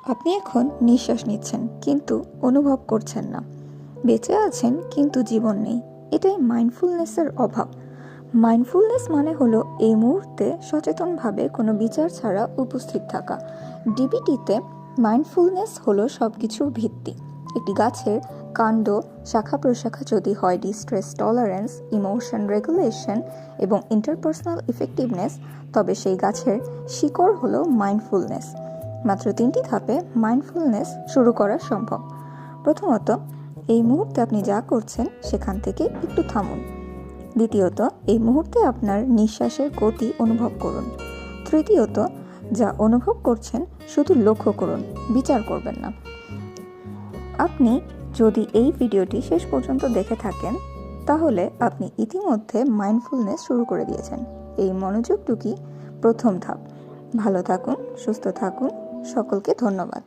আপনি এখন নিঃশ্বাস নিচ্ছেন কিন্তু অনুভব করছেন না। বেঁচে আছেন কিন্তু জীবন নেই। এটাই মাইন্ডফুলনেসের অভাব। মাইন্ডফুলনেস মানে হলো এই মুহূর্তে সচেতনভাবে কোনো বিচার ছাড়া উপস্থিত থাকা। ডিবিটিতে মাইন্ডফুলনেস হলো সব কিছুর ভিত্তি। একটি গাছের কাণ্ড, শাখা প্রশাখা যদি হয় ডিস্ট্রেস টলারেন্স, ইমোশন রেগুলেশন এবং ইন্টারপার্সোনাল ইফেক্টিভনেস, তবে সেই গাছের শিকড় হলো মাইন্ডফুলনেস। মাত্র 3টি ধাপে মাইন্ডফুলনেস শুরু করা সম্ভব। প্রথমত, এই মুহূর্তে আপনি যা করছেন সেখান থেকে একটু থামুন। দ্বিতীয়ত, এই মুহূর্তে আপনার নিঃশ্বাসের গতি অনুভব করুন। তৃতীয়ত, যা অনুভব করছেন শুধু লক্ষ্য করুন, বিচার করবেন না। আপনি যদি এই ভিডিওটি শেষ পর্যন্ত দেখে থাকেন তাহলে আপনি ইতিমধ্যে মাইন্ডফুলনেস শুরু করে দিয়েছেন। এই মনোযোগটুকুই প্রথম ধাপ। ভালো থাকুন, সুস্থ থাকুন। সকলকে ধন্যবাদ।